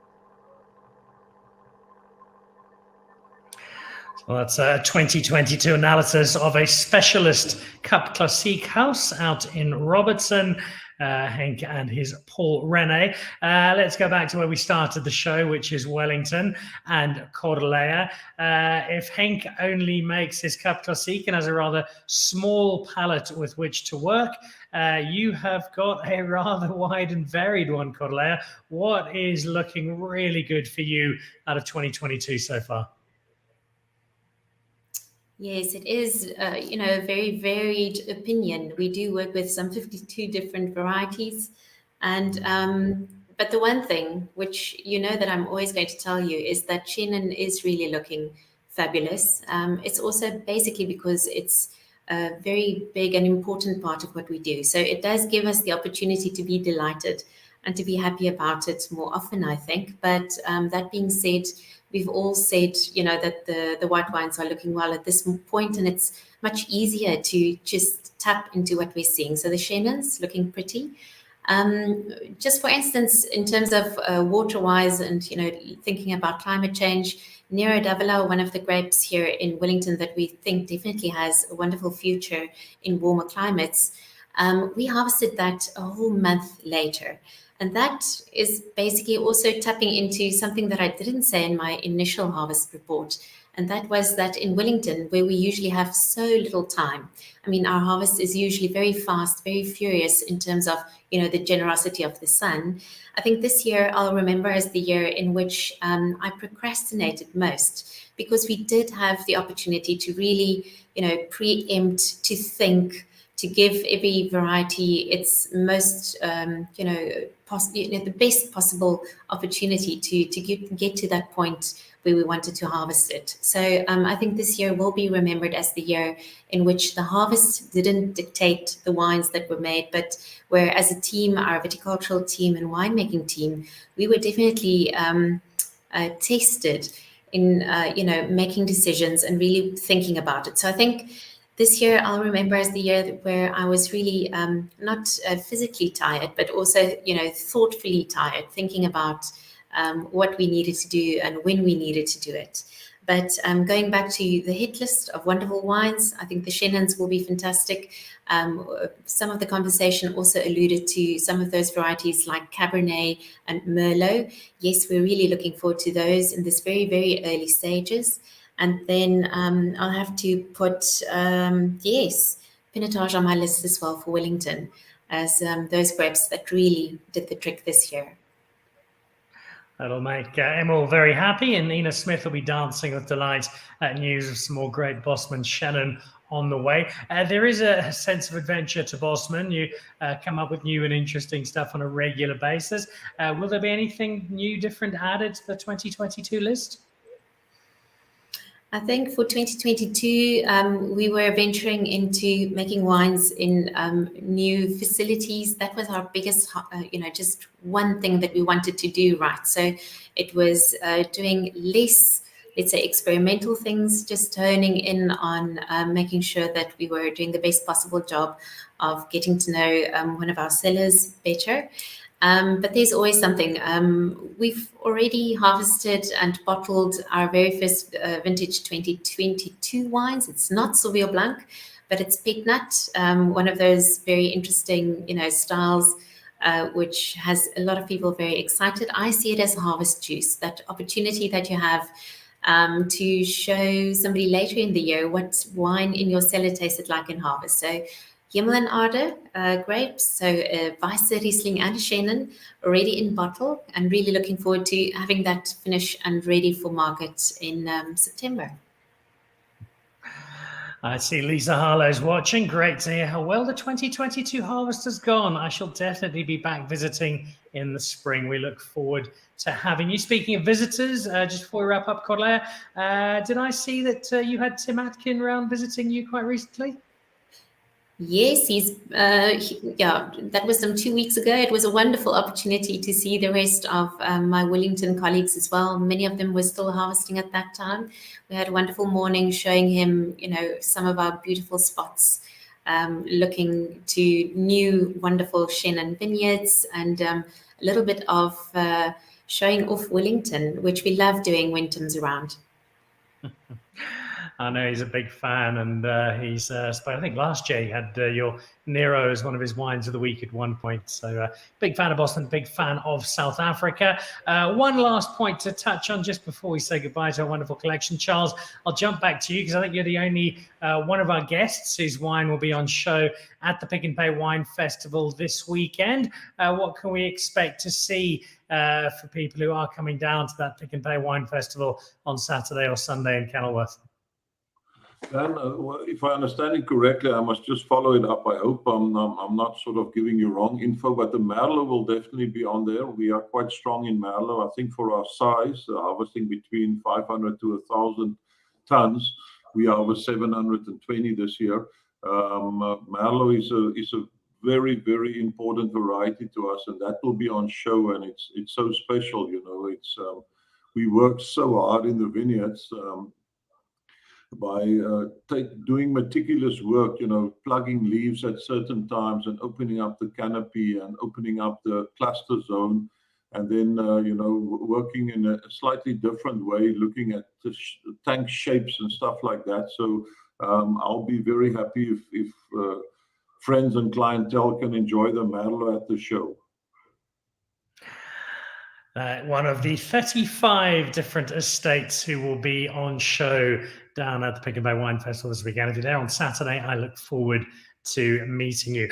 Well, that's a 2022 analysis of a specialist Cup Classique house out in Robertson. Henk and his Paul Rene. Let's go back to where we started the show, which is Wellington and Corlea. If Henk only makes his Cup Classique and has a rather small palette with which to work, you have got a rather wide and varied one, Corlea. What is looking really good for you out of 2022 so far? Yes, it is, a very varied opinion. We do work with some 52 different varieties. And but the one thing, which that I'm always going to tell you, is that Chenin is really looking fabulous. It's also basically because it's a very big and important part of what we do. So it does give us the opportunity to be delighted and to be happy about it more often, I think. But that being said, we've all said, that the white wines are looking well at this point, and it's much easier to just tap into what we're seeing. So the Chenin's looking pretty. Just for instance, in terms of water-wise and, thinking about climate change, Nero d'Avola, one of the grapes here in Wellington that we think definitely has a wonderful future in warmer climates, we harvested that a whole month later. And that is basically also tapping into something that I didn't say in my initial harvest report. And that was that in Wellington, where we usually have so little time, I mean, our harvest is usually very fast, very furious in terms of, the generosity of the sun. I think this year I'll remember as the year in which I procrastinated most, because we did have the opportunity to really, preempt, to think, to give every variety its most, the best possible opportunity to get to that point where we wanted to harvest it. So I think this year will be remembered as the year in which the harvest didn't dictate the wines that were made, but where as a team, our viticultural team and winemaking team, we were definitely tested in, making decisions and really thinking about it. So I think this year I'll remember as the year where I was really not physically tired, but also, thoughtfully tired, thinking about what we needed to do and when we needed to do it. But going back to the hit list of wonderful wines, I think the Chenions will be fantastic. Some of the conversation also alluded to some of those varieties like Cabernet and Merlot. Yes, we're really looking forward to those in this very, very early stages. And then I'll have to put, Pinotage on my list as well for Wellington, as those grapes that really did the trick this year. That'll make Emul very happy, and Nina Smith will be dancing with delight at news of some more great Bosman Shannon on the way. There is a sense of adventure to Bosman. You come up with new and interesting stuff on a regular basis. Will there be anything new, different added to the 2022 list? I think for 2022, we were venturing into making wines in new facilities. That was our biggest, just one thing that we wanted to do right. So it was doing less, let's say, experimental things, just honing in on making sure that we were doing the best possible job of getting to know one of our cellars better. But there's always something. We've already harvested and bottled our very first vintage 2022 wines. It's not Sauvignon Blanc, but it's Pet Nut, one of those very interesting, styles, which has a lot of people very excited. I see it as harvest juice, that opportunity that you have to show somebody later in the year what wine in your cellar tasted like in harvest. So Hemel and Aarde grapes, so Weisse, Riesling and Chenin already in bottle, and really looking forward to having that finish and ready for market in September. I see Lisa Harlow's watching. Great to hear how well the 2022 harvest has gone. I shall definitely be back visiting in the spring. We look forward to having you. Speaking of visitors, just before we wrap up, Corlea, did I see that you had Tim Atkin around visiting you quite recently? Yes, that was some 2 weeks ago. It was a wonderful opportunity to see the rest of my Wellington colleagues as well. Many of them were still harvesting at that time. We had a wonderful morning showing him, some of our beautiful spots, looking to new, wonderful Chenin vineyards, and a little bit of showing off Wellington, which we love doing when Tim's around. I know he's a big fan, and he's, I think last year he had your Nero as one of his wines of the week at one point. So big fan of Boston, big fan of South Africa. One last point to touch on just before we say goodbye to our wonderful collection. Charles, I'll jump back to you because I think you're the only one of our guests whose wine will be on show at the Pick and Pay Wine Festival this weekend. What can we expect to see for people who are coming down to that Pick and Pay Wine Festival on Saturday or Sunday in Kenilworth? Dan, if I understand it correctly, I must just follow it up. I hope I'm not sort of giving you wrong info, but the Merlot will definitely be on there. We are quite strong in Merlot. I think for our size, harvesting between 500 to 1,000 tons, we harvest 720 this year. Merlot is a very, very important variety to us, and that will be on show, and it's so special, It's we work so hard in the vineyards. doing meticulous work, plugging leaves at certain times and opening up the canopy and opening up the cluster zone, and then, working in a slightly different way, looking at the tank shapes and stuff like that. So I'll be very happy if friends and clientele can enjoy the Merlot at the show. One of the 35 different estates who will be on show down at the Pick and Pay Wine Festival this weekend. If you're there on Saturday, I look forward to meeting you.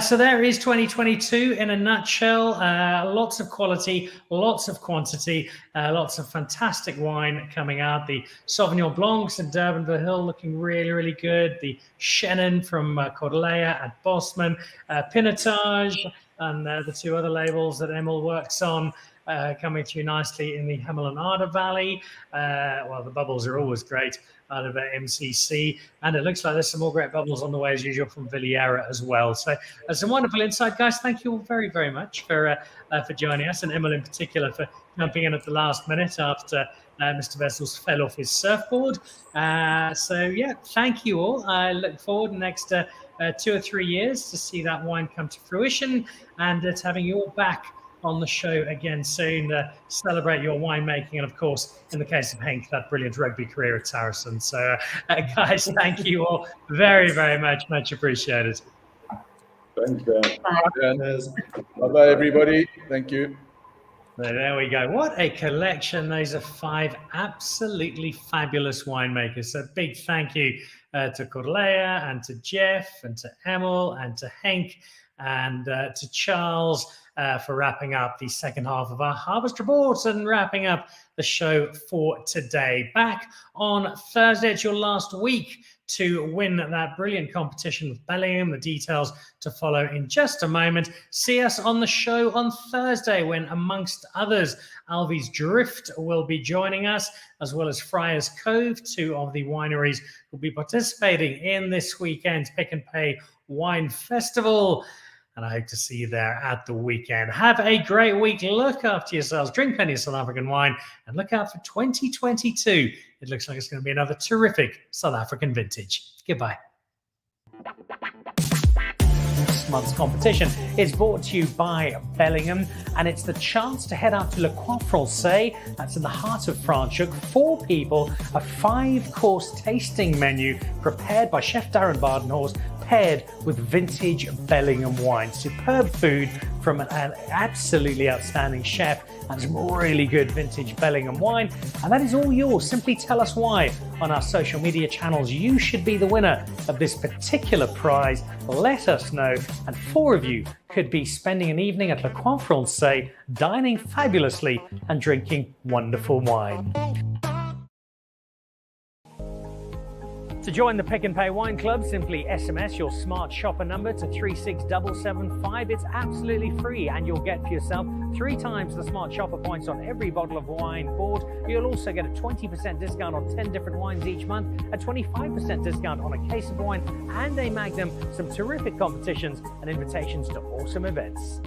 So there is 2022 in a nutshell. Lots of quality, lots of quantity, lots of fantastic wine coming out. The Sauvignon Blancs and Durbanville looking really, really good. The Chenin from Corlea at Bosman, Pinotage, and the two other labels that Emul works on. Coming through nicely in the Hemel and Aarde Valley. Well, the bubbles are always great out of MCC, and it looks like there's some more great bubbles on the way as usual from Villiera as well. So some wonderful insight, guys. Thank you all very, very much for joining us, and Emul in particular for jumping in at the last minute after Mr. Wessels fell off his surfboard. So yeah, thank you all. I look forward in the next 2 or 3 years to see that wine come to fruition, and to having you all back on the show again soon, celebrate your winemaking, and of course, in the case of Henk, that brilliant rugby career at Saracen. So, guys, thank you all very, very much appreciated. Thanks, Dan. Bye-bye, everybody. Thank you. There we go. What a collection. Those are 5 absolutely fabulous winemakers. So big thank you to Corlea and to Jeff and to Emul and to Henk and to Charles for wrapping up the second half of our Harvest Report and wrapping up the show for today. Back on Thursday, it's your last week to win that brilliant competition with Bellingham. The details to follow in just a moment. See us on the show on Thursday when, amongst others, Alvy's Drift will be joining us, as well as Friars Cove, 2 of the wineries will be participating in this weekend's Pick and Pay Wine Festival. And I hope to see you there at the weekend. Have a great week. Look after yourselves. Drink plenty of South African wine. And look out for 2022. It looks like it's going to be another terrific South African vintage. Goodbye. This month's competition is brought to you by Bellingham, and it's the chance to head out to Le Croix Francais. That's in the heart of Franschhoek. 4 people, a 5-course tasting menu prepared by Chef Darren Badenhorst, paired with vintage Bellingham wine. Superb food from an absolutely outstanding chef and some really good vintage Bellingham wine. And that is all yours. Simply tell us why on our social media channels you should be the winner of this particular prize. Let us know. And 4 of you could be spending an evening at Le Croix Francais, dining fabulously and drinking wonderful wine. To join the Pick and Pay Wine Club, simply SMS your smart shopper number to 36775. It's absolutely free, and you'll get for yourself 3 times the smart shopper points on every bottle of wine bought. You'll also get a 20% discount on 10 different wines each month, a 25% discount on a case of wine, and a Magnum, some terrific competitions and invitations to awesome events.